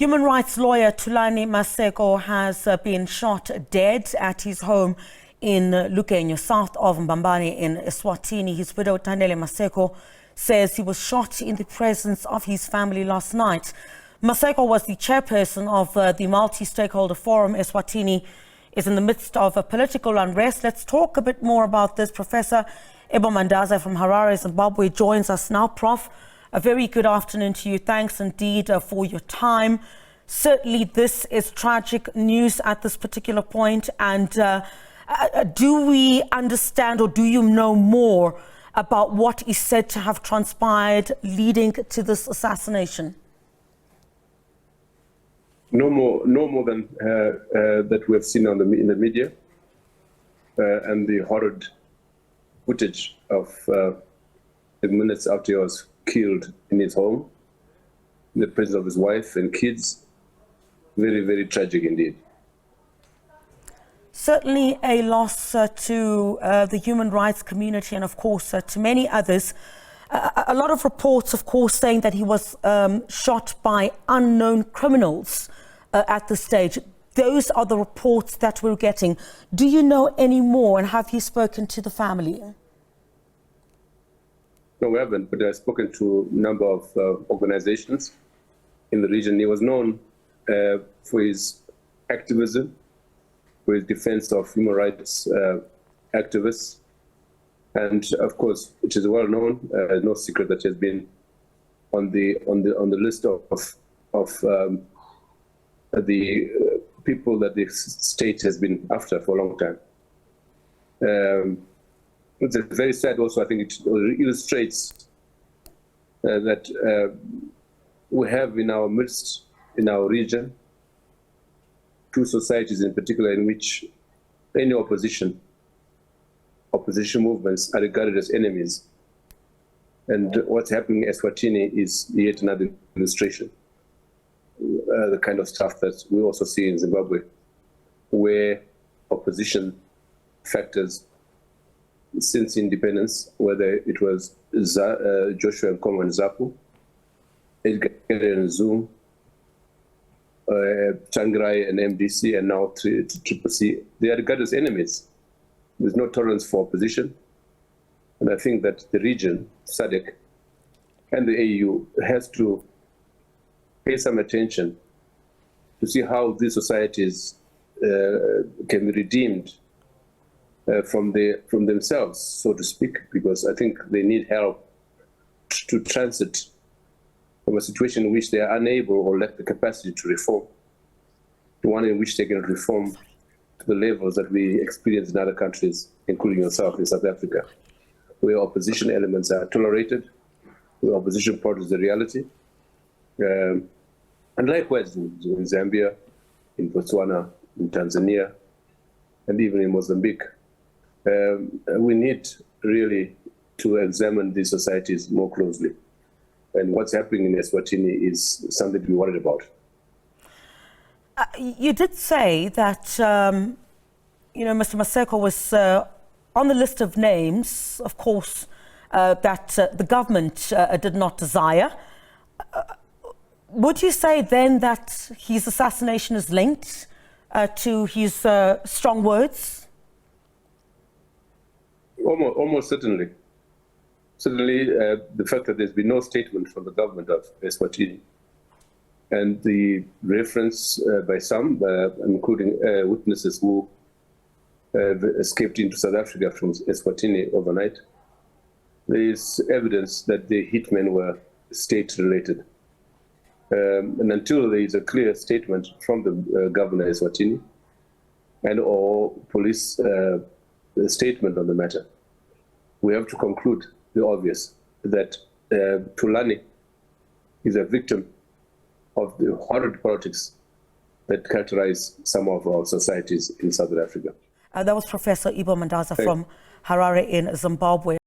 Human rights lawyer Thulani Maseko has been shot dead at his home in Luyengo, south of Mbabane in eSwatini. His widow Tanele Maseko says he was shot in the presence of his family last night. Maseko was the chairperson of the Multi-Stakeholder Forum. eSwatini is in the midst of a political unrest. Let's talk a bit more about this. Professor Ibbo Mandaza from Harare, Zimbabwe joins us now. Prof, a very good afternoon to you. Thanks indeed for your time. Certainly this is tragic news at this particular point. And do we understand, or do you know more about what is said to have transpired leading to this assassination? No more than that we have seen in the media and the horrid footage of the minutes after he was killed in his home, in the presence of his wife and kids. Very, very tragic indeed. Certainly a loss to the human rights community and, of course, to many others. A lot of reports, of course, saying that he was shot by unknown criminals at this stage. Those are the reports that we're getting. Do you know any more, and have you spoken to the family? No, we haven't, but I've spoken to a number of organizations in the region. He was known for his activism, for his defense of human rights activists. And of course, it is well known, no secret that he has been on the list of the people that the state has been after for a long time. It's very sad also. I think it illustrates that we have in our midst, in our region, two societies in particular in which any opposition movements are regarded as enemies. And what's happening in eSwatini is yet another illustration. The kind of stuff that we also see in Zimbabwe, where opposition factors since independence, whether it was Joshua Nkomo and Zapu, Edgar and Zoom, Changrai and MDC, and now Triple C, they are regarded as enemies. There's no tolerance for opposition. And I think that the region, SADC, and the AU has to pay some attention to see how these societies can be redeemed from themselves, so to speak, because I think they need help to transit from a situation in which they are unable or lack the capacity to reform to one in which they can reform to the levels that we experience in other countries, including yourself in South Africa, where opposition elements are tolerated, where opposition produces the reality. And likewise in Zambia, in Botswana, in Tanzania, and even in Mozambique. We need really to examine these societies more closely. And what's happening in eSwatini is something to be worried about. You did say that, Mr. Maseko was on the list of names, of course, that the government did not desire. Would you say then that his assassination is linked to his strong words? Almost certainly. Certainly, the fact that there's been no statement from the government of eSwatini, and the reference by some, including witnesses who escaped into South Africa from eSwatini overnight, there is evidence that the hitmen were state-related. And until there is a clear statement from the governor of eSwatini and or police statement on the matter, we have to conclude the obvious, that Thulani is a victim of the horrid politics that characterize some of our societies in Southern Africa. That was Professor Ibbo Mandaza from Harare in Zimbabwe.